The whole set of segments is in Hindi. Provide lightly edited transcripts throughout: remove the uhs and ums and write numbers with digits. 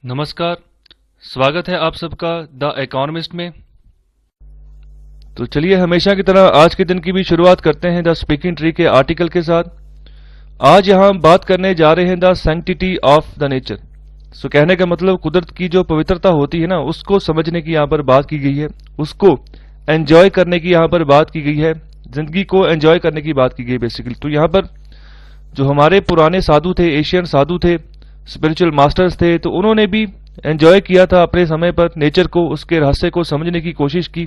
नमस्कार। स्वागत है आप सबका द इकोनॉमिस्ट में। तो चलिए हमेशा की तरह आज के दिन की भी शुरुआत करते हैं द स्पीकिंग ट्री के आर्टिकल के साथ। आज यहाँ हम बात करने जा रहे हैं the sanctity of the nature. So कहने का मतलब कुदरत की जो पवित्रता होती है ना, उसको समझने की यहाँ पर बात की गई है, उसको एंजॉय करने की यहाँ पर बात की गई है, जिंदगी को एंजॉय करने की बात की गई बेसिकली। तो यहाँ पर जो हमारे पुराने साधु थे, एशियन साधु थे, स्पिरिचुअल मास्टर्स थे, तो उन्होंने भी एंजॉय किया था अपने समय पर नेचर को, उसके रहस्य को समझने की कोशिश की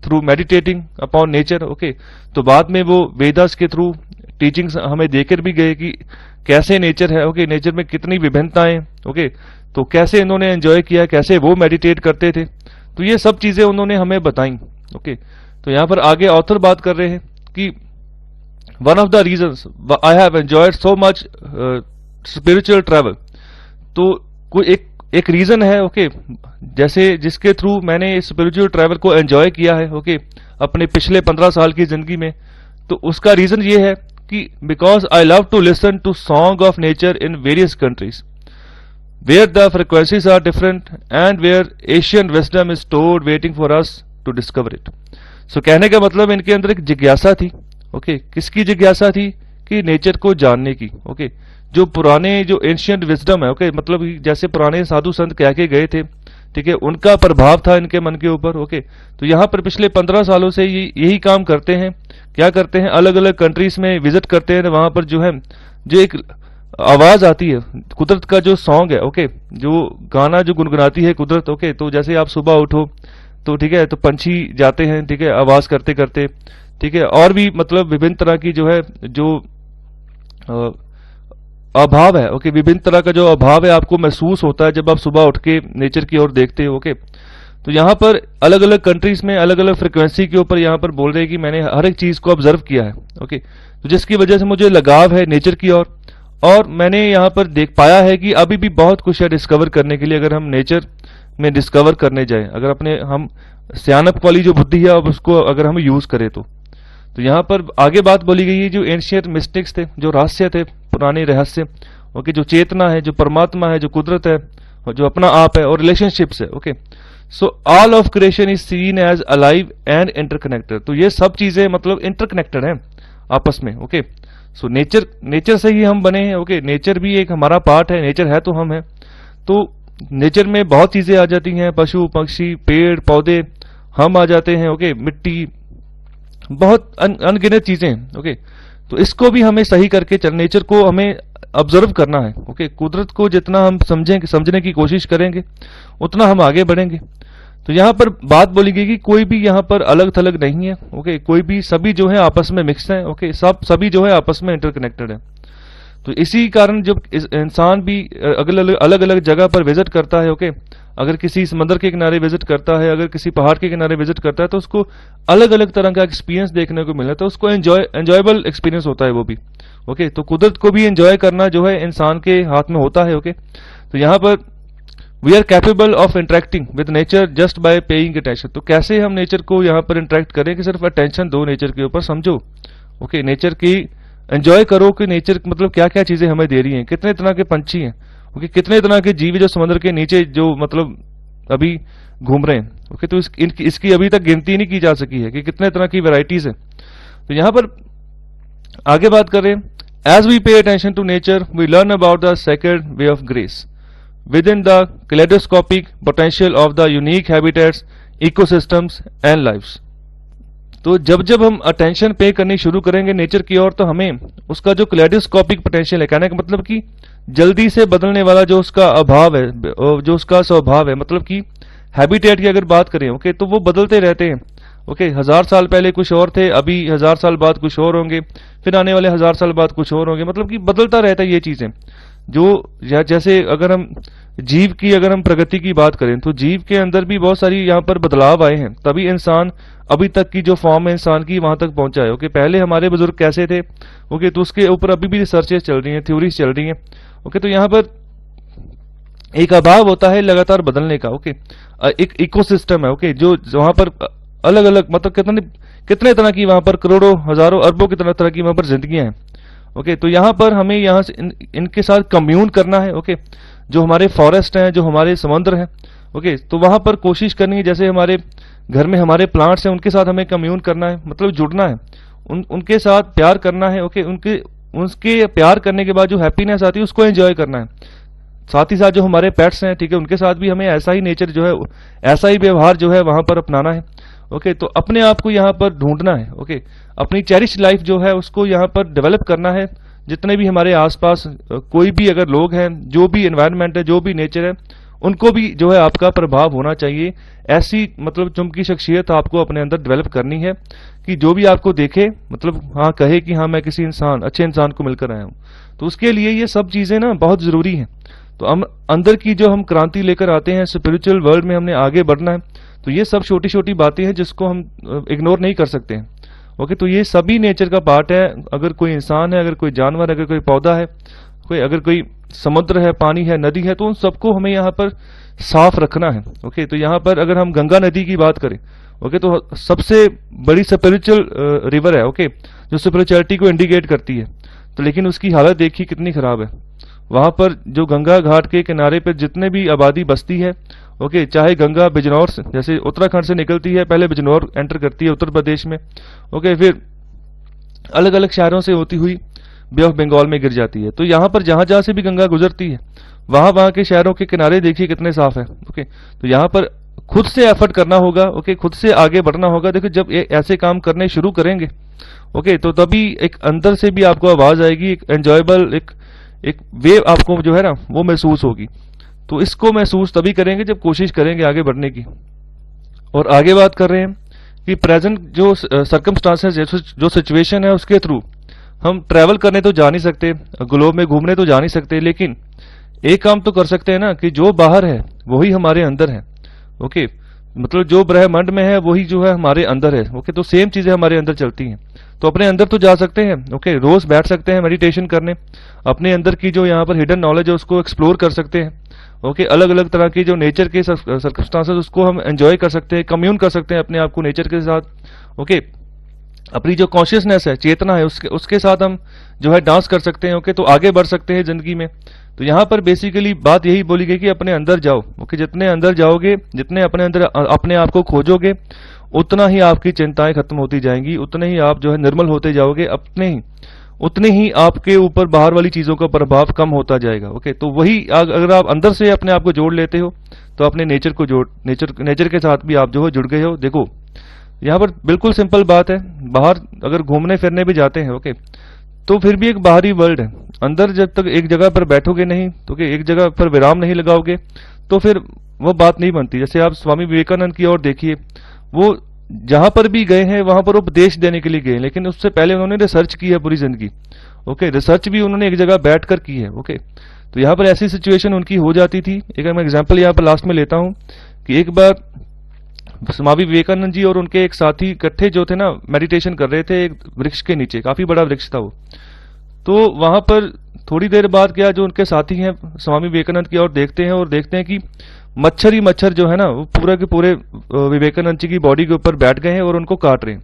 through meditating upon nature. Okay, तो बाद में वो वेदास के थ्रू टीचिंग्स हमें देकर भी गए कि कैसे नेचर है। ओके, नेचर में कितनी विभिन्नताएं। ओके, तो कैसे इन्होंने एंजॉय किया, कैसे वो मेडिटेट करते थे, तो ये सब चीजें उन्होंने हमें बताई। ओके, तो यहाँ पर आगे ऑथर बात कर रहे हैं कि one of the reasons I have enjoyed so much spiritual travel. तो कोई एक रीजन है, ओके, जैसे जिसके थ्रू मैंने स्पिरिचुअल ट्रैवल को एंजॉय किया है, ओके, अपने पिछले 15 साल की जिंदगी में। तो उसका रीजन ये है कि because I love to listen to song of nature in various countries where the frequencies are different and where Asian wisdom is stored waiting for us to discover it. So कहने का मतलब इनके अंदर एक जिज्ञासा थी। ओके, किसकी जिज्ञासा थी? कि नेचर को जानने की। ओके, जो पुराने जो एंशियंट विजडम है, ओके, मतलब जैसे पुराने साधु संत कह के गए थे, ठीक है, उनका प्रभाव था इनके मन के ऊपर। ओके, तो यहाँ पर पिछले 15 सालों से यही काम करते हैं। क्या करते हैं? अलग अलग कंट्रीज में विजिट करते हैं, वहां पर जो है जो एक आवाज आती है कुदरत का, जो सॉन्ग है, ओके, जो गाना जो गुनगुनाती है कुदरत। ओके, तो जैसे आप सुबह उठो तो ठीक है, तो पंछी जाते हैं, ठीक है, आवाज करते करते, ठीक है, और भी मतलब विभिन्न तरह की जो है जो अभाव है, ओके, विभिन्न तरह का जो अभाव है आपको महसूस होता है जब आप सुबह उठ के नेचर की ओर देखते हो। ओके, तो यहाँ पर अलग अलग कंट्रीज में अलग अलग फ्रिक्वेंसी के ऊपर यहाँ पर बोल रहे हैं कि मैंने हर एक चीज को ऑब्जर्व किया है। ओके, तो जिसकी वजह से मुझे लगाव है नेचर की ओर, और मैंने यहाँ पर देख पाया है कि अभी भी बहुत कुछ है डिस्कवर करने के लिए, अगर हम नेचर में डिस्कवर करने जाए, अगर अपने हम सियानप वाली जो बुद्धि है अब उसको अगर हम यूज करें तो यहाँ पर आगे बात बोली गई है जो एंशियंट मिस्टिक्स थे, जो रहस्य थे, पुराने रहस्य, ओके, जो चेतना है, जो परमात्मा है, जो कुदरत है, जो अपना आप है, और रिलेशनशिप्स है। Okay, so all of creation is seen as alive and interconnected. तो ये सब चीजें मतलब इंटरकनेक्टेड हैं आपस में। ओके, सो नेचर से ही हम बने हैं। ओके, नेचर भी एक हमारा पार्ट है, नेचर है तो हम है। तो नेचर में बहुत चीजें आ जाती हैं, पशु पक्षी पेड़ पौधे हम आ जाते हैं। ओके, मिट्टी, बहुत अनगिनत चीजें। ओके, तो इसको भी हमें सही करके नेचर को हमें ऑब्जर्व करना है। ओके, कुदरत को जितना हम समझने की कोशिश करेंगे उतना हम आगे बढ़ेंगे। तो यहाँ पर बात बोली गई कि कोई भी यहाँ पर अलग थलग नहीं है। ओके, कोई भी, सभी जो है आपस में मिक्स है। ओके, सभी जो है आपस में इंटरकनेक्टेड है। तो इसी कारण जब इंसान भी अलग अलग जगह पर विजिट करता है, ओके, अगर किसी समंदर के किनारे विजिट करता है, अगर किसी पहाड़ के किनारे विजिट करता है, तो उसको अलग अलग तरह का एक्सपीरियंस देखने को मिला, तो उसको एंजॉयबल एक्सपीरियंस होता है वो भी। ओके, तो कुदरत को भी एंजॉय करना जो है इंसान के हाथ में होता है। ओके, तो यहाँ पर we are capable of interacting with nature just by paying attention. तो कैसे हम नेचर को यहाँ पर इंटरेक्ट करें कि सिर्फ अटेंशन दो नेचर के ऊपर, समझो। ओके, नेचर की एंजॉय करो कि नेचर मतलब क्या क्या चीजें हमें दे रही हैं, कितने तरह के पंछी हैं, ओके, कितने तरह के जीव जो समुद्र के नीचे जो मतलब अभी घूम रहे हैं। ओके, तो इसकी अभी तक गिनती नहीं की जा सकी है कि कितने तरह की वेराइटीज है। तो यहां पर आगे बात करें, as we pay attention to nature we learn about the sacred way of grace within the kaleidoscopic potential of the unique habitats, ecosystems and lifes. तो जब जब हम अटेंशन पे करनी शुरू करेंगे नेचर की ओर, तो हमें उसका जो कैलेडोस्कोपिक पोटेंशियल है, कहने का मतलब कि जल्दी से बदलने वाला जो उसका अभाव है, जो उसका स्वभाव है, मतलब कि हैबिटेट की अगर बात करें, ओके, तो वो बदलते रहते हैं। ओके, 1000 साल पहले कुछ और थे, अभी 1000 साल बाद कुछ और होंगे, फिर आने वाले 1000 साल बाद कुछ और होंगे, मतलब कि बदलता रहता है ये चीजें। जो जैसे अगर हम जीव की अगर हम प्रगति की बात करें, तो जीव के अंदर भी बहुत सारी यहाँ पर बदलाव आए हैं, तभी इंसान अभी तक की जो फॉर्म है इंसान की वहां तक पहुंचा है। ओके, पहले हमारे बुजुर्ग कैसे थे, ओके, तो उसके ऊपर अभी भी रिसर्चेस चल रही हैं, थ्योरीज चल रही हैं। ओके, तो यहाँ पर एक अभाव होता है लगातार बदलने का। ओके, एक इकोसिस्टम है, ओके, जो वहां पर अलग अलग मतलब कितने तरह की वहां पर करोड़ों हजारों अरबों की तरह की वहां पर जिंदगियां हैं। ओके, तो यहाँ पर हमें यहाँ से इनके साथ कम्यून करना है। ओके, जो हमारे फॉरेस्ट हैं, जो हमारे समुद्र हैं, ओके, तो वहां पर कोशिश करनी है, जैसे हमारे घर में हमारे प्लांट्स हैं, उनके साथ हमें कम्यून करना है, मतलब जुड़ना है, उनके साथ प्यार करना है, ओके, उनके उनके प्यार करने के बाद जो हैप्पीनेस आती है उसको एंजॉय करना है। साथ ही साथ जो हमारे पेट्स हैं, ठीक है, उनके साथ भी हमें ऐसा ही नेचर जो है, ऐसा ही व्यवहार जो है वहां पर अपनाना है। ओके, तो अपने आप को यहाँ पर ढूंढना है। ओके, अपनी चेरिश लाइफ जो है उसको यहाँ पर डेवलप करना है। जितने भी हमारे आसपास कोई भी अगर लोग हैं, जो भी एनवायरनमेंट है, जो भी नेचर है, उनको भी जो है आपका प्रभाव होना चाहिए। ऐसी मतलब चुम्बकी शख्सियत आपको अपने अंदर डेवलप करनी है कि जो भी आपको देखे मतलब हाँ कहे कि हाँ मैं किसी इंसान, अच्छे इंसान को मिलकर आया हूँ। तो उसके लिए ये सब चीजें ना बहुत जरूरी हैं। तो हम अंदर की जो हम क्रांति लेकर आते हैं, स्पिरिचुअल वर्ल्ड में हमने आगे बढ़ना है, तो ये सब छोटी छोटी बातें हैं जिसको हम इग्नोर नहीं कर सकते हैं। ओके, तो ये सभी नेचर का पार्ट है। अगर कोई इंसान है, अगर कोई जानवर, अगर कोई पौधा है, अगर कोई समुद्र है, पानी है, नदी है, तो उन सबको हमें यहाँ पर साफ रखना है। ओके, तो यहाँ पर अगर हम गंगा नदी की बात करें, ओके, तो सबसे बड़ी स्पिरिचुअल रिवर है, ओके, जो स्पिरिचुअलिटी को इंडिकेट करती है। तो लेकिन उसकी हालत देखिए कितनी खराब है। वहां पर जो गंगा घाट के किनारे पर जितने भी आबादी बसती है, ओके, चाहे गंगा बिजनौर से, जैसे उत्तराखंड से निकलती है, पहले बिजनौर एंटर करती है उत्तर प्रदेश में, ओके, फिर अलग अलग शहरों से होती हुई बे ऑफ बंगाल में गिर जाती है। तो यहाँ पर जहां जहां से भी गंगा गुजरती है, वहां वहां के शहरों के किनारे देखिए कितने साफ है। ओके, तो यहाँ पर खुद से एफर्ट करना होगा। ओके, खुद से आगे बढ़ना होगा। देखो, जब ऐसे काम करने शुरू करेंगे, ओके, तो तभी एक अंदर से भी आपको आवाज आएगी, एक एंजॉयबल एक वेव आपको जो है ना वो महसूस होगी। तो इसको महसूस तभी करेंगे जब कोशिश करेंगे आगे बढ़ने की। और आगे बात कर रहे हैं कि प्रेजेंट जो सर्कमस्टांसेस, जो सिचुएशन है, उसके थ्रू हम ट्रैवल करने तो जा नहीं सकते, ग्लोब में घूमने तो जा नहीं सकते, लेकिन एक काम तो कर सकते हैं ना कि जो बाहर है वही हमारे अंदर है। ओके, मतलब जो ब्रह्मांड में है वही जो है हमारे अंदर है। ओके, तो सेम चीजें हमारे अंदर चलती हैं। तो अपने अंदर तो जा सकते हैं। ओके, रोज बैठ सकते हैं मेडिटेशन करने, अपने अंदर की जो यहाँ पर हिडन नॉलेज है उसको एक्सप्लोर कर सकते हैं। ओके, अलग अलग तरह की जो नेचर के सर्कमस्टांसेस उसको हम एंजॉय कर सकते हैं, कम्यून कर सकते हैं अपने आप को नेचर के साथ। ओके, अपनी जो कॉन्शियसनेस है, चेतना है, उसके साथ हम जो है डांस कर सकते हैं। ओके, तो आगे बढ़ सकते हैं जिंदगी में। तो यहाँ पर बेसिकली बात यही बोली गई कि अपने अंदर जाओ। ओके, जितने अंदर जाओगे, जितने अपने अंदर अपने आप को खोजोगे, उतना ही आपकी चिंताएं खत्म होती जाएंगी, उतने ही आप जो है निर्मल होते जाओगे, उतने ही आपके ऊपर बाहर वाली चीजों का प्रभाव कम होता जाएगा। ओके, तो वही अगर आप अंदर से अपने आप को जोड़ लेते हो तो अपने नेचर के साथ भी आप जो है जुड़ गए हो। देखो, यहाँ पर बिल्कुल सिंपल बात है। बाहर अगर घूमने फिरने भी जाते हैं, ओके, तो फिर भी एक बाहरी वर्ल्ड है। अंदर जब तक एक जगह पर बैठोगे नहीं, तो एक जगह पर विराम नहीं लगाओगे, तो फिर वो बात नहीं बनती। जैसे आप स्वामी विवेकानंद की ओर देखिए, वो जहां पर भी गए हैं वहां पर उपदेश देने के लिए गए, लेकिन उससे पहले उन्होंने रिसर्च की है पूरी जिंदगी। ओके, रिसर्च भी उन्होंने एक जगह बैठकर की है। ओके, तो यहाँ पर ऐसी सिचुएशन उनकी हो जाती थी। एक मैं एग्जांपल यहाँ पर लास्ट में लेता हूँ कि एक बार स्वामी विवेकानंद जी और उनके एक साथी इकट्ठे जो थे ना मेडिटेशन कर रहे थे एक वृक्ष के नीचे, काफी बड़ा वृक्ष था वो। तो वहां पर थोड़ी देर बाद क्या, जो उनके साथी हैं स्वामी विवेकानंद की ओर देखते हैं और देखते हैं कि मच्छर ही मच्छर जो है ना वो पूरे के पूरे विवेकानंद जी की बॉडी के ऊपर बैठ गए हैं और उनको काट रहे हैं।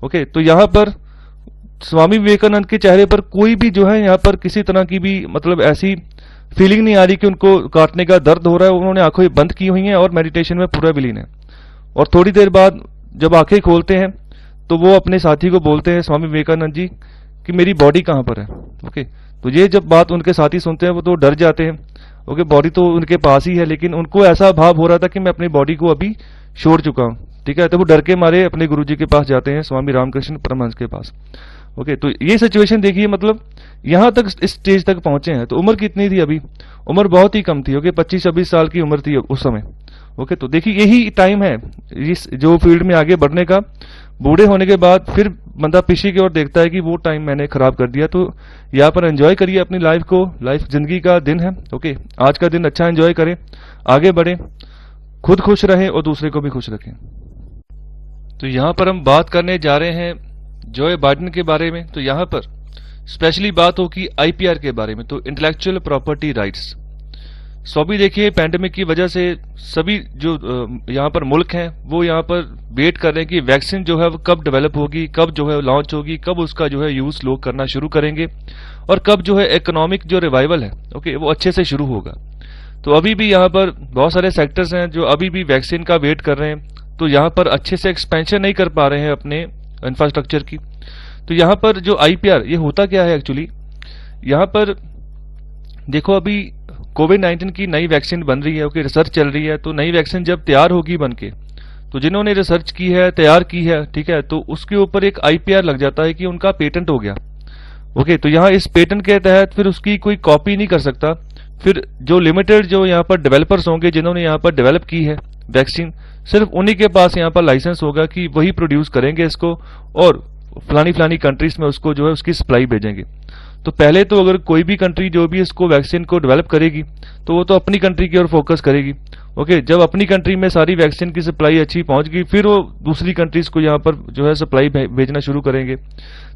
ओके, तो यहाँ पर स्वामी विवेकानंद के चेहरे पर कोई भी जो है यहाँ पर किसी तरह की भी मतलब ऐसी फीलिंग नहीं आ रही कि उनको काटने का दर्द हो रहा है। उन्होंने आंखें बंद की हुई हैं और मेडिटेशन में पूरा विलीन है। और थोड़ी देर बाद जब आंखें खोलते हैं तो वो अपने साथी को बोलते हैं, स्वामी विवेकानंद जी, कि मेरी बॉडी कहाँ पर है। ओके, तो ये जब बात उनके साथी सुनते हैं वो तो डर जाते हैं। ओके, बॉडी तो उनके पास ही है, लेकिन उनको ऐसा भाव हो रहा था कि मैं अपनी बॉडी को अभी छोड़ चुका हूँ। ठीक है, तो वो डर के मारे अपने गुरुजी के पास जाते हैं, स्वामी रामकृष्ण परमहंस के पास। ओके, तो ये सिचुएशन देखिए, मतलब यहां तक इस स्टेज तक पहुंचे हैं। तो उम्र कितनी थी अभी? उम्र बहुत ही कम थी। ओके, 25-26 साल की उम्र थी उस समय। ओके, तो देखिए यही टाइम है इस जो फील्ड में आगे बढ़ने का। बूढ़े होने के बाद फिर बंदा पीछे की ओर देखता है कि वो टाइम मैंने खराब कर दिया। तो यहाँ पर एंजॉय करिए अपनी लाइफ को। लाइफ जिंदगी का दिन है। ओके, आज का दिन अच्छा एंजॉय करें, आगे बढ़े, खुद खुश रहें और दूसरे को भी खुश रखें। तो यहाँ पर हम बात करने जा रहे हैं जो बाइडेन के बारे में। तो यहाँ पर स्पेशली बात होगी आईपीआर के बारे में, तो इंटेलेक्चुअल प्रॉपर्टी राइट्स। सो अभी देखिए पैंडेमिक की वजह से सभी जो यहाँ पर मुल्क हैं वो यहाँ पर वेट कर रहे हैं कि वैक्सीन जो है वो कब डेवलप होगी, कब जो है लॉन्च होगी, कब उसका जो है यूज लोग करना शुरू करेंगे और कब जो है इकोनॉमिक जो रिवाइवल है, ओके, वो अच्छे से शुरू होगा। तो अभी भी यहाँ पर बहुत सारे सेक्टर्स हैं जो अभी भी वैक्सीन का वेट कर रहे हैं, तो यहाँ पर अच्छे से एक्सपेंशन नहीं कर पा रहे हैं अपने इंफ्रास्ट्रक्चर की। तो यहाँ पर जो आईपीआर, ये होता क्या है एक्चुअली, यहाँ पर देखो अभी कोविड-19 की नई वैक्सीन बन रही है, ओके, रिसर्च चल रही है। तो नई वैक्सीन जब तैयार होगी बनके, तो जिन्होंने रिसर्च की है, तैयार की है, ठीक है, तो उसके ऊपर एक आईपीआर लग जाता है कि उनका पेटेंट हो गया। ओके, तो यहाँ इस पेटेंट के तहत फिर उसकी कोई कॉपी नहीं कर सकता। फिर जो लिमिटेड जो यहाँ पर डेवलपर्स होंगे जिन्होंने यहाँ पर डेवलप की है वैक्सीन, सिर्फ उन्हीं के पास यहाँ पर लाइसेंस होगा कि वही प्रोड्यूस करेंगे इसको और फलानी कंट्रीज में उसको जो है उसकी सप्लाई भेजेंगे। तो पहले तो अगर कोई भी कंट्री जो भी इसको वैक्सीन को डेवलप करेगी तो वो तो अपनी कंट्री की ओर फोकस करेगी। ओके, जब अपनी कंट्री में सारी वैक्सीन की सप्लाई अच्छी पहुंच गई, फिर वो दूसरी कंट्रीज को यहाँ पर जो है सप्लाई भेजना शुरू करेंगे।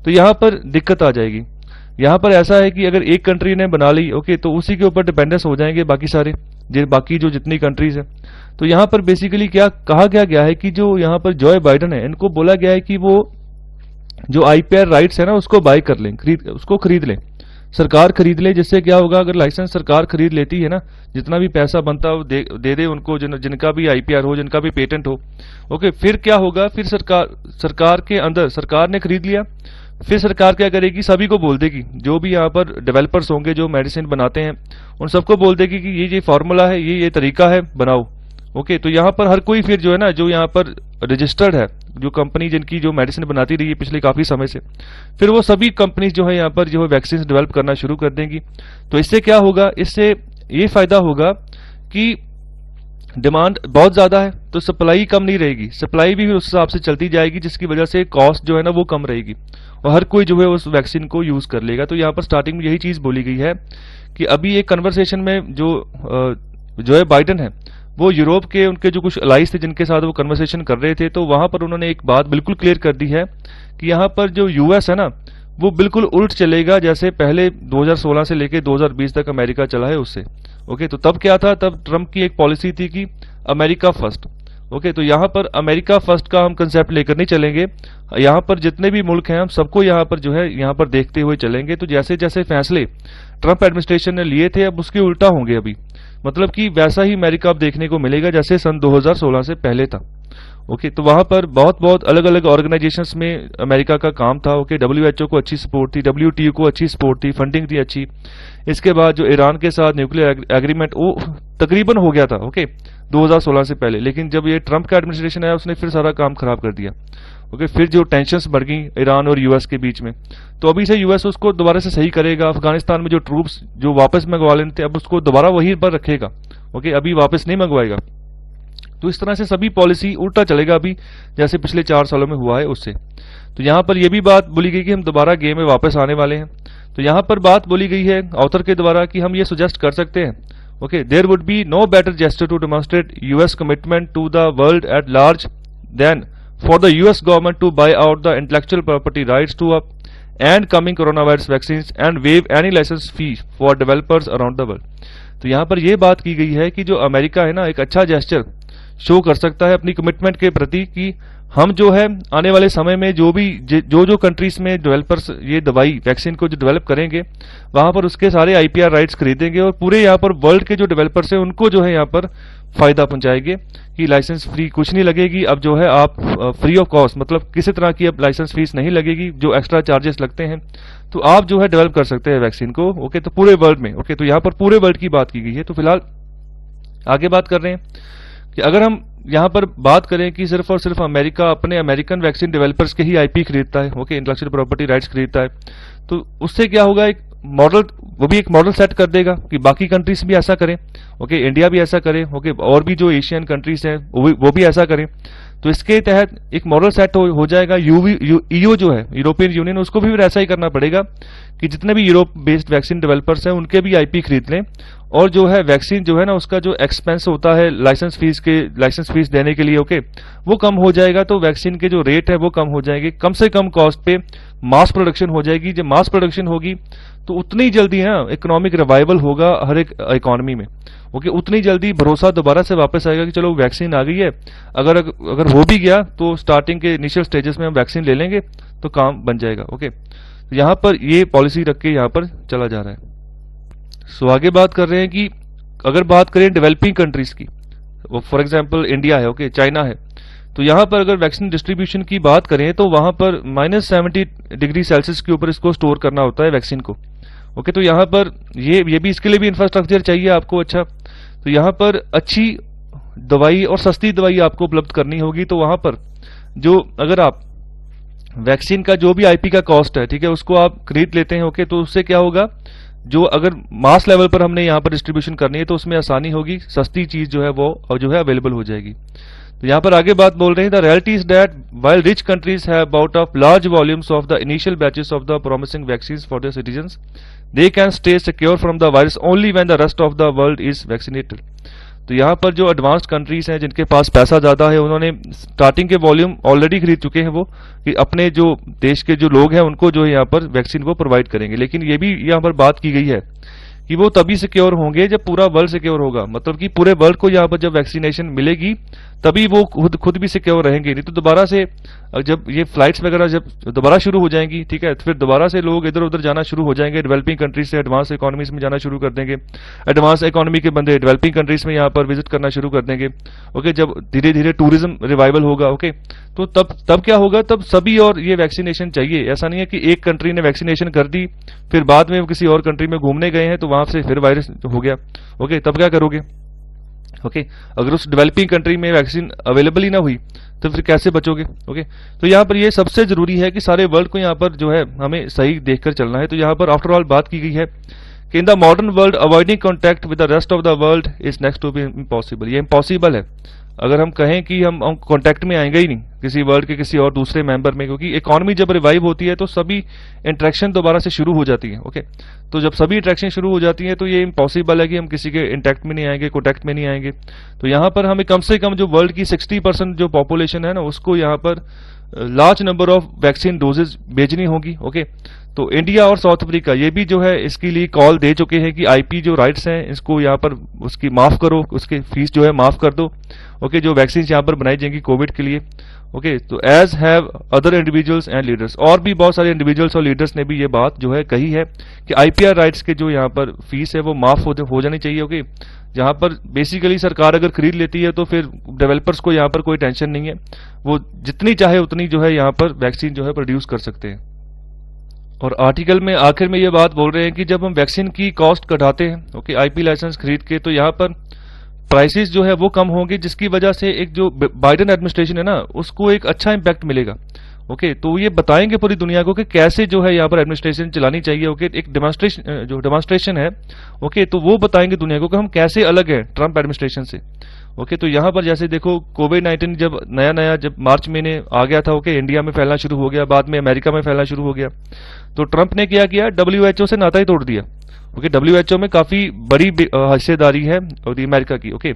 तो यहाँ पर दिक्कत आ जाएगी। यहाँ पर ऐसा है कि अगर एक कंट्री ने बना ली, ओके, तो उसी के ऊपर डिपेंडेंस हो जाएंगे बाकी सारे, बाकी जो जितनी कंट्रीज है। तो यहाँ पर बेसिकली क्या कहा गया है कि जो यहाँ पर जॉय बाइडन है, इनको बोला गया है कि वो जो आईपीआर राइट्स है ना उसको बाय कर लें, उसको खरीद लें, सरकार खरीद ले। जिससे क्या होगा, अगर लाइसेंस सरकार खरीद लेती है ना, जितना भी पैसा बनता है वो दे उनको, जिनका भी आईपीआर हो, जिनका भी पेटेंट हो। ओके, फिर क्या होगा, फिर सरकार के अंदर सरकार ने खरीद लिया, फिर सरकार क्या करेगी, सभी को बोल देगी, जो भी यहाँ पर डेवलपर्स होंगे जो मेडिसिन बनाते हैं उन सबको बोल देगी कि ये फार्मूला है, ये तरीका है, बनाओ। ओके, तो यहाँ पर हर कोई फिर जो है ना, जो यहाँ पर रजिस्टर्ड है, जो कंपनी जिनकी जो मेडिसिन बनाती रही है पिछले काफी समय से, फिर वो सभी कंपनीज जो है यहाँ पर जो है वैक्सीन डेवलप करना शुरू कर देंगी। तो इससे क्या होगा, इससे ये फायदा होगा कि डिमांड बहुत ज्यादा है तो सप्लाई कम नहीं रहेगी, सप्लाई भी उस हिसाब से चलती जाएगी, जिसकी वजह से कॉस्ट जो है ना वो कम रहेगी और हर कोई जो है उस वैक्सीन को यूज कर लेगा। तो यहाँ पर स्टार्टिंग में यही चीज बोली गई है कि अभी एक कन्वर्सेशन में जो है बाइडन है, वो यूरोप के उनके जो कुछ अलाइज थे जिनके साथ वो कन्वर्सेशन कर रहे थे, तो वहां पर उन्होंने एक बात बिल्कुल क्लियर कर दी है कि यहाँ पर जो यूएस है ना वो बिल्कुल उल्ट चलेगा जैसे पहले 2016 से लेके 2020 तक अमेरिका चला है उससे। ओके, तो तब क्या था, तब ट्रंप की एक पॉलिसी थी कि अमेरिका फर्स्ट। ओके, तो यहाँ पर अमेरिका फर्स्ट का हम कंसेप्ट लेकर नहीं चलेंगे, यहाँ पर जितने भी मुल्क हैं हम सबको यहाँ पर जो है यहाँ पर देखते हुए चलेंगे। तो जैसे जैसे फैसले ट्रंप एडमिनिस्ट्रेशन ने लिए थे अब उसके उल्टा होंगे अभी, मतलब कि वैसा ही अमेरिका अब देखने को मिलेगा जैसे सन 2016 से पहले था। ओके, तो वहां पर बहुत अलग अलग ऑर्गेनाइजेशंस में अमेरिका का काम था। ओके, डब्ल्यूएचओ को अच्छी सपोर्ट थी, डब्ल्यूटीओ को अच्छी सपोर्ट थी, फंडिंग थी अच्छी। इसके बाद जो ईरान के साथ न्यूक्लियर एग्रीमेंट वो तकरीबन हो गया था, ओके, 2016 से पहले। लेकिन जब ये ट्रंप का एडमिनिस्ट्रेशन आया उसने फिर सारा काम खराब कर दिया। ओके, फिर जो टेंशंस बढ़ गई ईरान और यूएस के बीच में, तो अभी से यूएस उसको दोबारा से सही करेगा। अफगानिस्तान में जो ट्रूप्स जो वापस मंगवा लेते थे अब उसको दोबारा वहीं पर रखेगा। ओके, अभी वापस नहीं मंगवाएगा। तो इस तरह से सभी पॉलिसी उल्टा चलेगा अभी, जैसे पिछले 4 सालों में हुआ है उससे। तो यहाँ पर यह भी बात बोली गई कि हम दोबारा गेम में वापस आने वाले हैं। तो यहाँ पर बात बोली गई है ऑथर के द्वारा कि हम ये सुजेस्ट कर सकते हैं, okay, there would be no better gesture to demonstrate US commitment to the world at large than for the US government to buy out the intellectual property rights to up and coming coronavirus vaccines and waive any license fee for developers around the world। तो यहाँ पर यह बात की गई है कि जो अमेरिका है ना एक अच्छा जेस्चर शो कर सकता है अपनी कमिटमेंट के प्रति कि हम जो है आने वाले समय में जो कंट्रीज में डेवलपर्स ये दवाई वैक्सीन को जो डेवलप करेंगे वहां पर उसके सारे आईपीआर राइट्स खरीदेंगे और पूरे यहाँ पर वर्ल्ड के जो डेवलपर्स हैं उनको जो है यहाँ पर फायदा पहुंचाएंगे कि लाइसेंस फ्री कुछ नहीं लगेगी। अब जो है आप फ्री ऑफ कॉस्ट, मतलब किसी तरह की अब लाइसेंस फीस नहीं लगेगी, जो एक्स्ट्रा चार्जेस लगते हैं तो आप जो है डेवलप कर सकते हैं वैक्सीन को। ओके, तो पूरे वर्ल्ड में। ओके, तो यहाँ पर पूरे वर्ल्ड की बात की गई है। तो फिलहाल आगे बात कर रहे हैं कि अगर हम यहाँ पर बात करें कि सिर्फ और सिर्फ अमेरिका अपने अमेरिकन वैक्सीन डेवलपर्स के ही आईपी खरीदता है, ओके, इंटेलेक्चुअल प्रॉपर्टी राइट्स खरीदता है, तो उससे क्या होगा, एक मॉडल, वो भी एक मॉडल सेट कर देगा कि बाकी कंट्रीज भी ऐसा करें। ओके, इंडिया भी ऐसा करे, ओके, और भी जो एशियन कंट्रीज हैं वो भी ऐसा करें। तो इसके तहत एक मॉडल सेट हो जाएगा। ईयू जो है यूरोपियन यूनियन, उसको भी फिर ऐसा ही करना पड़ेगा कि जितने भी यूरोप बेस्ड वैक्सीन डेवलपर्स हैं उनके भी आईपी खरीद लें और जो है वैक्सीन जो है ना उसका जो एक्सपेंस होता है लाइसेंस फीस देने के लिए, ओके, वो कम हो जाएगा। तो वैक्सीन के जो रेट है वो कम हो जाएंगे, कम से कम कॉस्ट पे मास प्रोडक्शन हो जाएगी। जब मास प्रोडक्शन होगी तो उतनी जल्दी ना इकोनॉमिक रिवाइवल होगा हर एक इकोनॉमी में। ओके, उतनी जल्दी भरोसा दोबारा से वापस आएगा कि चलो वैक्सीन आ गई है, अगर हो भी गया तो स्टार्टिंग के इनिशियल स्टेजेस में हम वैक्सीन ले लेंगे तो काम बन जाएगा। ओके, तो यहाँ पर ये पॉलिसी रख के यहाँ पर चला जा रहा है। सो आगे बात कर रहे हैं कि अगर बात करें डेवलपिंग कंट्रीज की, फॉर एग्जांपल इंडिया है, ओके, चाइना है, तो यहाँ पर अगर वैक्सीन डिस्ट्रीब्यूशन की बात करें तो वहां पर -70 डिग्री सेल्सियस के ऊपर इसको स्टोर करना होता है वैक्सीन को। ओके, तो यहाँ पर ये भी, इसके लिए भी इंफ्रास्ट्रक्चर चाहिए आपको। अच्छा, तो यहाँ पर अच्छी दवाई और सस्ती दवाई आपको उपलब्ध करनी होगी। तो वहां पर जो अगर आप वैक्सीन का जो भी आईपी का कॉस्ट है, ठीक है, उसको आप खरीद लेते हैं, ओके, तो उससे क्या होगा, जो अगर मास लेवल पर हमने यहाँ पर डिस्ट्रीब्यूशन करनी है तो उसमें आसानी होगी, सस्ती चीज जो है वो जो है अवेलेबल हो जाएगी। तो यहाँ पर आगे बात बोल रहे हैं, the reality is that while rich countries have bout of large volumes of the initial batches of the promising vaccines for their citizens, they can stay secure from the virus only when the rest of the world is vaccinated. तो यहाँ पर जो एडवांस्ड कंट्रीज हैं, जिनके पास पैसा ज्यादा है, उन्होंने स्टार्टिंग के वॉल्यूम ऑलरेडी खरीद चुके हैं, वो कि अपने जो देश के जो लोग हैं उनको जो है यहाँ पर वैक्सीन वो प्रोवाइड करेंगे। लेकिन ये भी यहाँ पर बात की गई है कि वो तभी सिक्योर होंगे जब पूरा वर्ल्ड सिक्योर होगा, मतलब कि पूरे वर्ल्ड को यहाँ पर जब वैक्सीनेशन मिलेगी तभी वो खुद भी सिक्योर रहेंगे। नहीं तो दोबारा से जब ये फ्लाइट्स वगैरह जब दोबारा शुरू हो जाएंगी, ठीक है, तो फिर दोबारा से लोग इधर उधर जाना शुरू हो जाएंगे, डेवलपिंग कंट्रीज से एडवांस इकोनॉमीज में जाना शुरू कर देंगे, एडवांस इकोनॉमी के बंदे डेवलपिंग कंट्रीज में यहाँ पर विजिट करना शुरू कर देंगे। ओके, जब धीरे धीरे टूरिज्म रिवाइवल होगा, ओके, तो तब क्या होगा, तब सभी और ये वैक्सीनेशन चाहिए। ऐसा नहीं है कि एक कंट्री ने वैक्सीनेशन कर दी, फिर बाद में किसी और कंट्री में घूमने गए हैं तो वहां से फिर वायरस हो गया, ओके, तब क्या करोगे। ओके, अगर उस डेवलपिंग कंट्री में वैक्सीन अवेलेबल ही ना हुई तो फिर कैसे बचोगे। ओके, तो यहाँ पर ये सबसे जरूरी है कि सारे वर्ल्ड को यहाँ पर जो है हमें सही देखकर चलना है। तो यहाँ पर आफ्टर ऑल बात की गई है कि in the modern world avoiding contact with the rest of the world is next to be impossible. ये इम्पॉसिबल है अगर हम कहें कि हम कांटेक्ट में आएंगे ही नहीं किसी वर्ल्ड के किसी और दूसरे मेंबर में, क्योंकि इकोनॉमी जब रिवाइव होती है तो सभी इंटरेक्शन दोबारा से शुरू हो जाती है। ओके, तो जब सभी इंटरेक्शन शुरू हो जाती है तो ये इम्पॉसिबल है कि हम किसी के इंटैक्ट में नहीं आएंगे, कॉन्टैक्ट में नहीं आएंगे। तो यहाँ पर हमें कम से कम जो वर्ल्ड की 60% जो पॉपुलेशन है ना, उसको यहाँ पर large number of vaccine doses भेजनी होगी। ओके, तो इंडिया और साउथ अफ्रीका ये भी जो है इसके लिए कॉल दे चुके हैं कि आईपी जो राइट्स हैं इसको यहाँ पर उसकी माफ करो, उसकी फीस जो है माफ कर दो। ओके, जो वैक्सीन यहाँ पर बनाई जाएंगी कोविड के लिए। ओके, तो as have other individuals and leaders, और भी बहुत सारे इंडिविजुअल्स और लीडर्स ने भी ये बात जो है कही है कि आईपीआर राइट्स के जो यहाँ पर फीस है वो माफ हो जानी चाहिए। ओके, जहां पर बेसिकली सरकार अगर खरीद लेती है तो फिर डेवलपर्स को यहाँ पर कोई टेंशन नहीं है, वो जितनी चाहे उतनी जो है यहाँ पर वैक्सीन जो है प्रोड्यूस कर सकते हैं। और आर्टिकल में आखिर में ये बात बोल रहे हैं कि जब हम वैक्सीन की कॉस्ट घटाते हैं, ओके, आईपी लाइसेंस खरीद के, तो यहाँ पर प्राइसेस जो है वो कम होंगे, जिसकी वजह से एक जो बाइडेन एडमिनिस्ट्रेशन है ना उसको एक अच्छा इंपैक्ट मिलेगा। ओके, तो ये बताएंगे पूरी दुनिया को कि कैसे जो है यहाँ पर एडमिनिस्ट्रेशन चलानी चाहिए। ओके, एक डेमोन्स्ट्रेशन है, ओके, तो वो बताएंगे दुनिया को कि हम कैसे अलग है ट्रंप एडमिनिस्ट्रेशन से। ओके, तो यहाँ पर जैसे देखो कोविड-19 जब नया जब मार्च महीने आ गया था, ओके, इंडिया में फैलना शुरू हो गया, बाद में अमेरिका में फैलना शुरू हो गया, तो ट्रंप ने क्या किया, डब्ल्यूएचओ से नाता ही तोड़ दिया। ओके, डब्ल्यूएचओ में काफी बड़ी हिस्सेदारी है और अमेरिका की। ओके,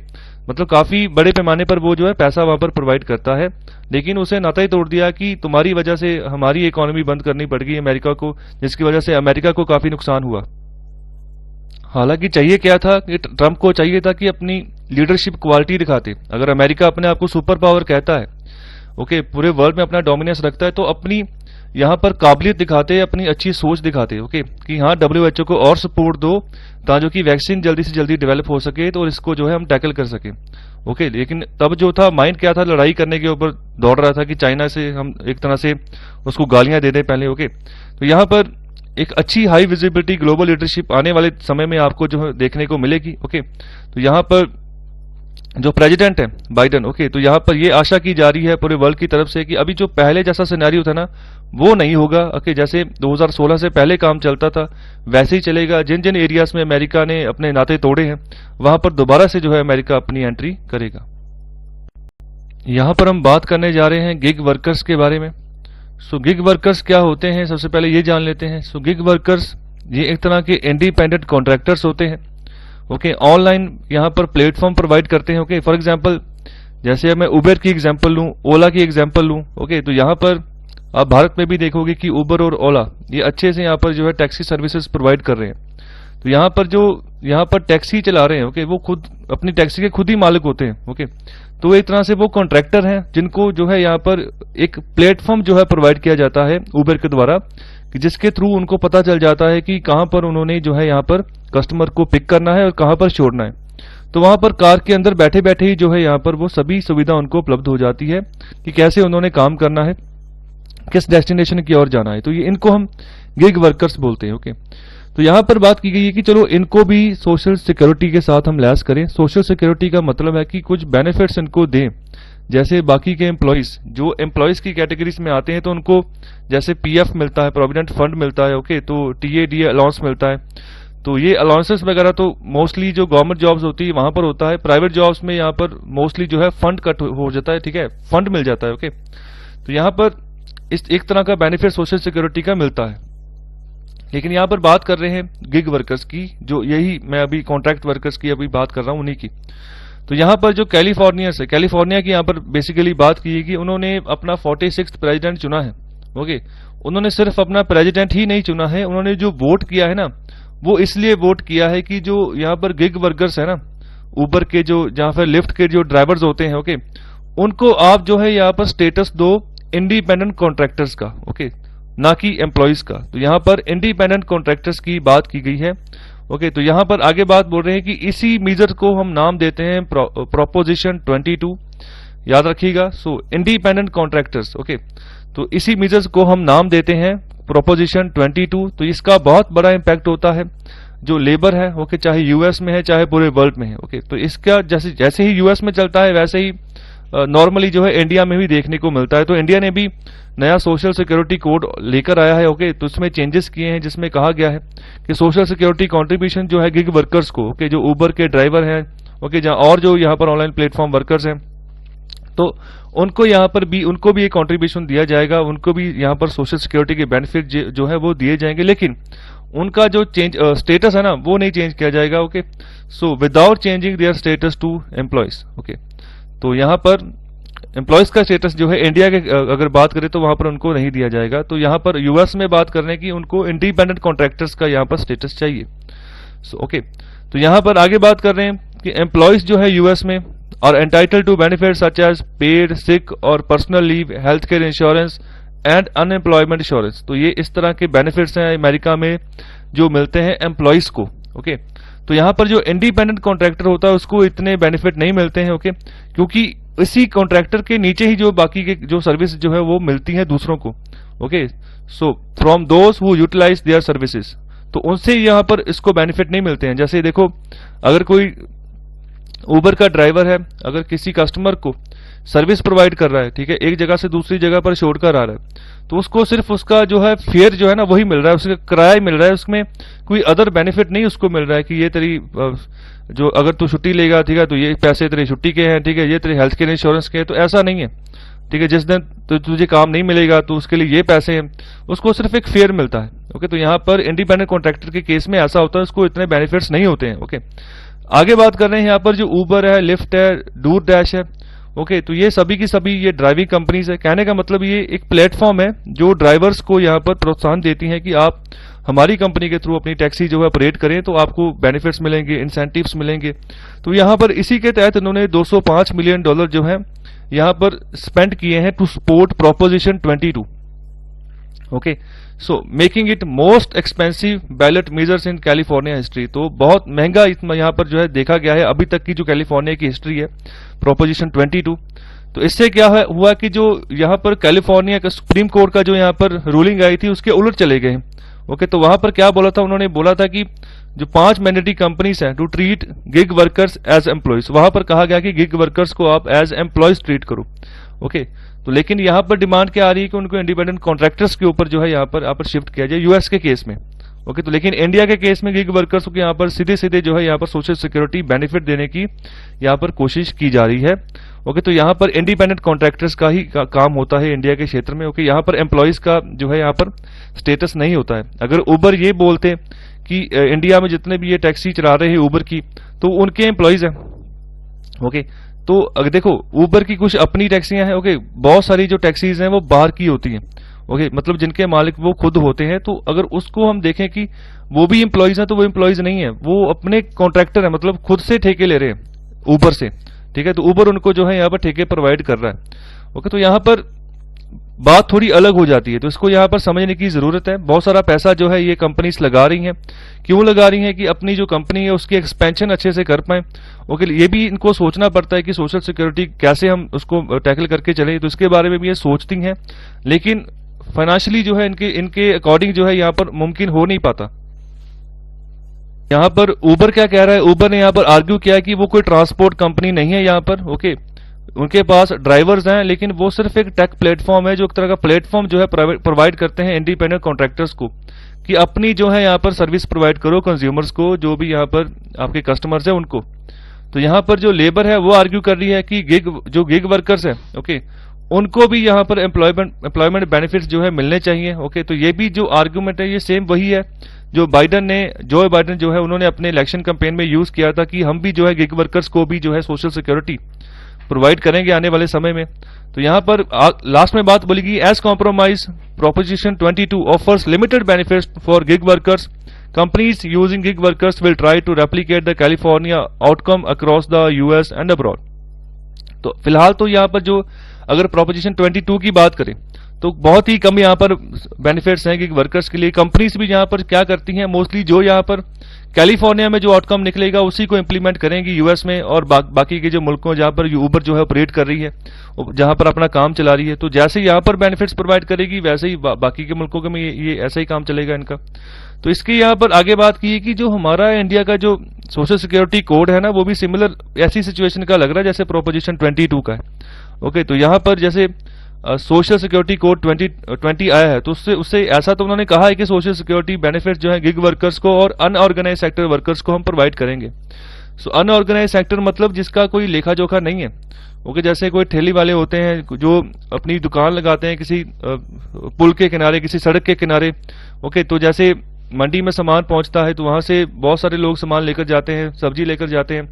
मतलब काफी बड़े पैमाने पर वो जो है पैसा वहां पर प्रोवाइड करता है, लेकिन उसे नाता ही तोड़ दिया कि तुम्हारी वजह से हमारी इकोनॉमी बंद करनी पड़ गई अमेरिका को, जिसकी वजह से अमेरिका को काफी नुकसान हुआ। हालांकि चाहिए क्या था कि ट्रंप को चाहिए था कि अपनी लीडरशिप क्वालिटी दिखाते। अगर अमेरिका अपने आप को सुपर पावर कहता है, ओके, पूरे वर्ल्ड में अपना डोमिनेंस रखता है, तो अपनी यहाँ पर काबिलियत दिखाते, अपनी अच्छी सोच दिखाते। ओके, कि हाँ डब्ल्यूएचओ को और सपोर्ट दो ताकि कि वैक्सीन जल्दी से जल्दी डेवलप हो सके तो इसको जो है हम टैकल कर सके। ओके, लेकिन तब जो था माइंड क्या था, लड़ाई करने के ऊपर दौड़ रहा था कि चाइना से हम एक तरह से उसको गालियां दे दें पहले। ओके, तो यहाँ पर एक अच्छी हाई विजिबिलिटी ग्लोबल लीडरशिप आने वाले समय में आपको जो है देखने को मिलेगी। ओके, तो यहाँ पर जो प्रेसिडेंट है बाइडेन, ओके, तो यहाँ पर ये आशा की जा रही है पूरे वर्ल्ड की तरफ से कि अभी जो पहले जैसा सिनेरियो था ना वो नहीं होगा। ओके, जैसे 2016 से पहले काम चलता था वैसे ही चलेगा। जिन जिन एरियाज में अमेरिका ने अपने नाते तोड़े हैं वहां पर दोबारा से जो है अमेरिका अपनी एंट्री करेगा। यहाँ पर हम बात करने जा रहे हैं गिग वर्कर्स के बारे में। सो गिग वर्कर्स क्या होते हैं, सबसे पहले ये जान लेते हैं। सो गिग वर्कर्स ये एक तरह के इंडिपेंडेंट कॉन्ट्रैक्टर्स होते हैं। ओके, ऑनलाइन यहाँ पर प्लेटफॉर्म प्रोवाइड करते हैं। ओके, फॉर एग्जांपल जैसे मैं उबर की एग्जांपल लूं, ओला की एग्जांपल लूं। ओके, तो यहाँ पर आप भारत में भी देखोगे कि उबर और ओला ये अच्छे से यहाँ पर जो है टैक्सी सर्विसेज प्रोवाइड कर रहे हैं। तो यहाँ पर जो यहाँ पर टैक्सी चला रहे हैं, ओके, वो खुद अपनी टैक्सी के खुद ही मालिक होते हैं। ओके, तो एक तरह से वो कॉन्ट्रैक्टर हैं जिनको जो है यहाँ पर एक प्लेटफॉर्म जो है प्रोवाइड किया जाता है उबर के द्वारा, कि जिसके थ्रू उनको पता चल जाता है कि कहां पर उन्होंने जो है यहाँ पर कस्टमर को पिक करना है और कहां पर छोड़ना है। तो वहां पर कार के अंदर बैठे बैठे ही जो है यहाँ पर वो सभी सुविधा उनको उपलब्ध हो जाती है कि कैसे उन्होंने काम करना है, किस डेस्टिनेशन की ओर जाना है। तो ये इनको हम गिग वर्कर्स बोलते हैं। ओके, तो यहाँ पर बात की गई है कि चलो इनको भी सोशल सिक्योरिटी के साथ हम लैस करें। सोशल सिक्योरिटी का मतलब है कि कुछ बेनिफिट्स इनको दें, जैसे बाकी के एम्प्लॉइज जो एम्प्लॉइज की कैटेगरीज में आते हैं तो उनको जैसे पीएफ मिलता है, प्रोविडेंट फंड मिलता है। ओके, तो टीए अलाउंस मिलता है। तो ये अलाउंसेस वगैरह तो मोस्टली जो गवर्नमेंट जॉब्स होती है वहां पर होता है। प्राइवेट जॉब्स में यहाँ पर मोस्टली जो है फंड कट हो जाता है, ठीक है, फंड मिल जाता है। ओके, तो यहाँ पर इस एक तरह का बेनिफिट सोशल सिक्योरिटी का मिलता है। लेकिन यहाँ पर बात कर रहे हैं गिग वर्कर्स की, जो यही मैं अभी कॉन्ट्रैक्ट वर्कर्स की अभी बात कर रहा हूं उन्हीं की। तो यहाँ पर जो कैलिफोर्निया की यहाँ पर बेसिकली बात की है कि उन्होंने अपना 46th प्रेसिडेंट चुना है। ओके, उन्होंने सिर्फ अपना प्रेसिडेंट ही नहीं चुना है, उन्होंने जो वोट किया है ना, वो इसलिए वोट किया है कि जो यहाँ पर गिग वर्कर्स है ना, ऊबर के जो जहाँ पर लिफ्ट के जो ड्राइवर्स होते हैं, ओके, उनको आप जो है यहाँ पर स्टेटस दो इंडिपेंडेंट कॉन्ट्रैक्टर्स का, ओके, ना कि एम्प्लॉइज का। तो यहाँ पर इंडिपेंडेंट कॉन्ट्रैक्टर्स की बात की गई है। ओके, तो यहाँ पर आगे बात बोल रहे हैं कि इसी मेजर को हम नाम देते हैं प्रोपोजिशन 22, याद रखिएगा। सो इंडिपेंडेंट कॉन्ट्रैक्टर्स, ओके, तो इसी मेजर्स को हम नाम देते हैं प्रोपोजिशन 22। तो इसका बहुत बड़ा इंपैक्ट होता है जो लेबर है, ओके, चाहे यूएस में है चाहे पूरे वर्ल्ड में है। ओके, तो इसका जैसे ही यूएस में चलता है वैसे ही नॉर्मली जो है इंडिया में भी देखने को मिलता है। तो इंडिया ने भी नया सोशल सिक्योरिटी कोड लेकर आया है। ओके, तो उसमें चेंजेस किए हैं जिसमें कहा गया है कि सोशल सिक्योरिटी कंट्रीब्यूशन जो है गिग वर्कर्स को, ओके, जो ऊबर के ड्राइवर हैं, ओके, जहां और जो यहाँ पर ऑनलाइन प्लेटफॉर्म वर्कर्स हैं, तो उनको यहाँ पर भी उनको भी एक कंट्रीब्यूशन दिया जाएगा, उनको भी यहाँ पर सोशल सिक्योरिटी के बेनिफिट जो है वो दिए जाएंगे। लेकिन उनका जो चेंज स्टेटस है ना, वो नहीं चेंज किया जाएगा। Okay, so without changing their status to employees. Okay, तो यहाँ पर एम्प्लॉयज का स्टेटस जो है इंडिया के अगर बात करें तो वहां पर उनको नहीं दिया जाएगा। तो यहाँ पर यूएस में बात करने की उनको इंडिपेंडेंट कॉन्ट्रैक्टर्स का यहाँ पर स्टेटस चाहिए। सो ओके, तो यहाँ पर आगे बात कर रहे हैं कि एम्प्लॉयज जो है यूएस में are entitled to benefit such as paid sick और personal leave, health care insurance and unemployment insurance. तो ये इस तरह के बेनिफिट्स हैं अमेरिका में जो मिलते हैं एम्प्लॉयज को। ओके, तो यहाँ पर जो इंडिपेंडेंट कॉन्ट्रैक्टर होता है उसको इतने बेनिफिट नहीं मिलते हैं। ओके, क्योंकि इसी कॉन्ट्रैक्टर के नीचे ही जो बाकी के जो सर्विस जो है वो मिलती है दूसरों को। Okay, so from those who utilize their services, तो उनसे यहाँ पर इसको बेनिफिट नहीं मिलते हैं। जैसे देखो, अगर कोई उबर का ड्राइवर है, अगर किसी कस्टमर को सर्विस प्रोवाइड कर रहा है, ठीक है, एक जगह से दूसरी जगह पर छोड़कर आ रहा है, तो उसको सिर्फ उसका जो है फेयर जो है ना वही मिल रहा है, उसका किराया मिल रहा है, उसमें कोई अदर बेनिफिट नहीं उसको मिल रहा है कि ये तेरी जो अगर तू छुट्टी लेगा, ठीक है, तो ये पैसे तेरी छुट्टी के हैं, ठीक है, ये तेरे हेल्थ केयर इंश्योरेंस के हैं। तो ऐसा नहीं है, ठीक है, जिस दिन तो तुझे काम नहीं मिलेगा तो उसके लिए ये पैसे हैं, उसको सिर्फ एक फेयर मिलता है। ओके, तो यहाँ पर इंडिपेंडेंट कॉन्ट्रैक्टर के केस में ऐसा होता है, उसको इतने बेनिफिट्स नहीं होते हैं। ओके, आगे बात कर रहे हैं यहाँ पर जो उबर है, लिफ्ट है, डूर डैश है। ओके, तो ये सभी की सभी ये ड्राइविंग कंपनीज है। कहने का मतलब ये एक प्लेटफॉर्म है जो ड्राइवर्स को यहाँ पर प्रोत्साहन देती है कि आप हमारी कंपनी के थ्रू अपनी टैक्सी जो है ऑपरेट करें तो आपको बेनिफिट्स मिलेंगे, इंसेंटिव्स मिलेंगे। तो यहाँ पर इसी के तहत इन्होंने $205 मिलियन जो है यहाँ पर स्पेंड किए हैं to support proposition 22। Okay, so making it most expensive ballot measures in California history. तो बहुत महंगा यहाँ पर जो है देखा गया है अभी तक की जो कैलिफोर्निया की हिस्ट्री है, प्रोपोजिशन 22। तो इससे क्या हुआ कि जो यहाँ पर कैलिफोर्निया का सुप्रीम कोर्ट का जो यहाँ पर रूलिंग आई थी उसके उलट चले गए। ओके, तो वहां पर क्या बोला था, उन्होंने बोला था कि जो 5 मैंडेटरी कंपनीज हैं to treat gig workers as employees, वहां पर कहा गया कि गिग वर्कर्स को आप एज एम्प्लॉयज ट्रीट करो। ओके, तो लेकिन यहाँ पर डिमांड क्या आ रही है कि उनको इंडिपेंडेंट कॉन्ट्रैक्टर्स के ऊपर जो है यहाँ पर शिफ्ट किया जाए यूएस के केस में। ओके, तो लेकिन इंडिया के केस में गिग वर्कर्स को यहाँ पर सीधे सीधे जो है यहाँ पर सोशल सिक्योरिटी बेनिफिट देने की यहाँ पर कोशिश की जा रही है। ओके, तो यहाँ पर इंडिपेंडेंट कॉन्ट्रैक्टर्स का ही काम होता है इंडिया के क्षेत्र में। ओके, यहाँ पर एम्प्लॉयज का जो है यहाँ पर स्टेटस नहीं होता है। अगर उबर ये बोलते कि इंडिया में जितने भी ये टैक्सी चला रहे हैं उबर की, तो उनके एम्प्लॉयज हैं। ओके, तो अगर देखो उबर की कुछ अपनी टैक्सियां हैं। ओके, बहुत सारी जो टैक्सीज हैं वो बाहर की होती हैं। ओके, मतलब जिनके मालिक वो खुद होते हैं। तो अगर उसको हम देखें कि वो भी एम्प्लॉयज हैं, तो वो एम्प्लॉयज नहीं है, वो अपने कॉन्ट्रैक्टर है, मतलब खुद से ठेके ले रहे हैं उबर से। ठीक है, तो उबर उनको जो है यहाँ पर ठेके प्रोवाइड कर रहा है। ओके, तो यहाँ पर बात थोड़ी अलग हो जाती है। तो इसको यहाँ पर समझने की जरूरत है। बहुत सारा पैसा जो है ये कंपनीज लगा रही हैं। क्यों लगा रही हैं? कि अपनी जो कंपनी है उसकी एक्सपेंशन अच्छे से कर पाए। ओके, ये भी इनको सोचना पड़ता है कि सोशल सिक्योरिटी कैसे हम उसको टैकल करके चले, तो इसके बारे में भी ये सोचती हैं। लेकिन फाइनेंशियली जो है इनके अकॉर्डिंग जो है यहाँ पर मुमकिन हो नहीं पाता। यहाँ पर उबर क्या कह रहा है? उबर ने यहाँ पर आर्ग्यू किया है कि वो कोई ट्रांसपोर्ट कंपनी नहीं है यहाँ पर। ओके, उनके पास ड्राइवर्स हैं, लेकिन वो सिर्फ एक टेक प्लेटफॉर्म है, जो एक तरह का प्लेटफॉर्म जो है प्रोवाइड करते हैं इंडिपेंडेंट कॉन्ट्रैक्टर्स को, कि अपनी जो है यहाँ पर सर्विस प्रोवाइड करो कंज्यूमर्स को, जो भी यहाँ पर आपके कस्टमर्स हैं उनको। तो यहाँ पर जो लेबर है वो आर्ग्यू कर रही है कि गिग वर्कर्स है, ओके, उनको भी यहाँ पर एम्प्लॉयमेंट बेनिफिट्स जो है मिलने चाहिए। ओके, तो ये भी जो आर्ग्यूमेंट है ये सेम वही है जो जो बाइडन जो है उन्होंने अपने इलेक्शन कैंपेन में यूज किया था, कि हम भी जो है गिग वर्कर्स को भी जो है सोशल सिक्योरिटी प्रोवाइड करेंगे आने वाले समय में। तो यहाँ पर लास्ट में बात बोलेगी, as compromise proposition 22 offers limited benefits for gig workers, companies using gig workers will try to replicate the California outcome across the US and abroad. तो फिलहाल तो यहाँ पर जो अगर प्रोपोजिशन 22 की बात करें तो बहुत ही कम यहाँ पर बेनिफिट्स हैं गिग वर्कर्स के लिए। कंपनीज भी यहाँ पर क्या करती हैं, मोस्टली जो यहाँ पर कैलिफोर्निया में जो आउटकम निकलेगा उसी को इंप्लीमेंट करेंगी यूएस में और बाकी के जो मुल्कों जहां पर ऊबर जो है ऑपरेट कर रही है, जहां पर अपना काम चला रही है। तो जैसे यहां पर बेनिफिट्स प्रोवाइड करेगी वैसे ही बाकी के मुल्कों में ये ऐसा ही काम चलेगा इनका। तो इसकी यहाँ पर आगे बात की है कि जो हमारा इंडिया का जो सोशल सिक्योरिटी कोड है ना, वो भी सिमिलर ऐसी सिचुएशन का लग रहा है जैसे प्रोपोजिशन 22 का है। ओके, तो यहाँ पर जैसे सोशल सिक्योरिटी कोड 2020 आया है, तो उससे ऐसा तो उन्होंने कहा है कि सोशल सिक्योरिटी बेनिफिट जो है गिग वर्कर्स को और अनऑर्गेनाइज सेक्टर वर्कर्स को हम प्रोवाइड करेंगे। सो अनऑर्गेनाइज सेक्टर मतलब जिसका कोई लेखा जोखा नहीं है। ओके, जैसे कोई ठेली वाले होते हैं जो अपनी दुकान लगाते हैं किसी पुल के किनारे, किसी सड़क के किनारे। ओके, तो जैसे मंडी में सामान पहुंचता है तो वहां से बहुत सारे लोग सामान लेकर जाते हैं, सब्जी लेकर जाते हैं,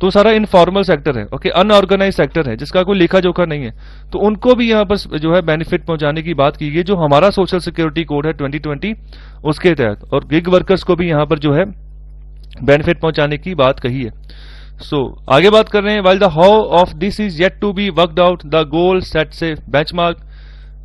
तो सारा इनफॉर्मल सेक्टर है। ओके, अनऑर्गेनाइज सेक्टर है जिसका कोई लेखा जोखा नहीं है। तो उनको भी यहाँ पर जो है बेनिफिट पहुंचाने की बात की गई, जो हमारा सोशल सिक्योरिटी कोड है 2020 उसके तहत, और गिग वर्कर्स को भी यहाँ पर जो है बेनिफिट पहुंचाने की बात कही है। सो आगे बात कर रहे हैं, while the how of this is yet to be worked out, the goal sets a benchmark.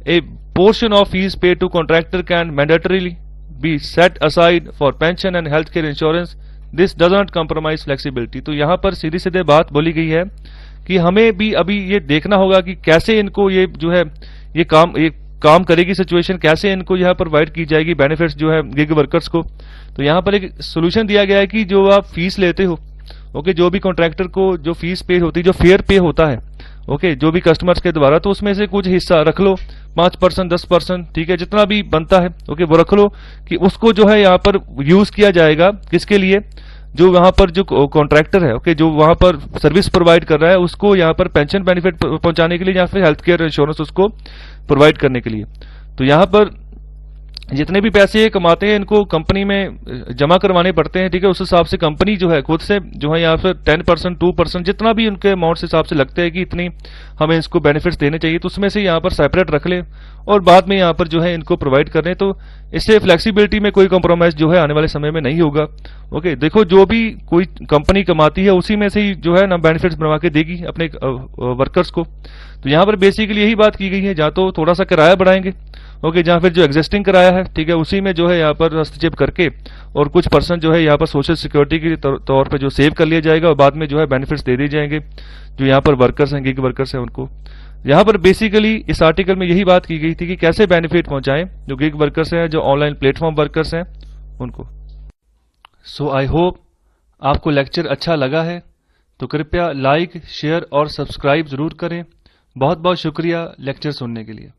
A portion of fees paid to contractor can mandatorily be set aside for pension and healthcare insurance. This does not compromise flexibility. तो यहाँ पर सीधी सीधे बात बोली गई है कि हमें भी अभी ये देखना होगा कि कैसे इनको ये जो है ये काम करेगी सिचुएशन, कैसे इनको यहाँ प्रोवाइड की जाएगी बेनिफिट्स जो है गिग वर्कर्स को। तो यहाँ पर एक सोल्यूशन दिया गया है कि जो आप फीस लेते हो, ओके, जो भी कॉन्ट्रैक्टर को जो फीस पे होती है, जो फेयर पे होता है, ओके, जो भी कस्टमर्स के द्वारा, तो उसमें से कुछ हिस्सा रख लो, 5%, 10%, ठीक है, जितना भी बनता है, ओके, वो रख लो कि उसको जो है यहाँ पर यूज किया जाएगा किसके लिए, जो वहां पर जो कॉन्ट्रैक्टर है, ओके, जो वहां पर सर्विस प्रोवाइड कर रहा है उसको यहाँ पर पेंशन बेनिफिट पहुंचाने के लिए या फिर हेल्थ केयर इंश्योरेंस उसको प्रोवाइड करने के लिए। तो यहाँ पर जितने भी पैसे ये कमाते हैं इनको कंपनी में जमा करवाने पड़ते हैं, ठीक है। उस हिसाब से कंपनी जो है खुद से जो है यहाँ पर 10%, 2% जितना भी उनके अमाउंट से हिसाब से लगते हैं कि इतनी हमें इसको बेनिफिट्स देने चाहिए, तो उसमें से यहाँ पर सेपरेट रख ले और बाद में यहाँ पर जो है इनको प्रोवाइड कर रहे। तो इससे फ्लेक्सिबिलिटी में कोई कॉम्प्रोमाइज जो है आने वाले समय में नहीं होगा। ओके, देखो जो भी कोई कंपनी कमाती है उसी में से ही जो है ना बेनिफिट्स बनवा के देगी अपने वर्कर्स को। तो यहाँ पर बेसिकली यही बात की गई है, या तो थोड़ा सा किराया बढ़ाएंगे, ओके, जहाँ फिर जो एग्जिस्टिंग किराया है, ठीक है, उसी में जो है यहाँ पर हस्तक्षेप करके और कुछ परसेंट जो है यहाँ पर सोशल सिक्योरिटी के तौर पर जो सेव कर लिया जाएगा और बाद में जो है बेनिफिट्स दे दिए जाएंगे जो यहाँ पर वर्कर्स हैं, गिग वर्कर्स हैं उनको। यहाँ पर बेसिकली इस आर्टिकल में यही बात की गई थी कि कैसे बेनिफिट पहुंचाएं जो गिग वर्कर्स हैं, जो ऑनलाइन प्लेटफॉर्म वर्कर्स हैं उनको। सो आई होप आपको लेक्चर अच्छा लगा है, तो कृपया लाइक, शेयर और सब्सक्राइब जरूर करें। बहुत बहुत शुक्रिया लेक्चर सुनने के लिए।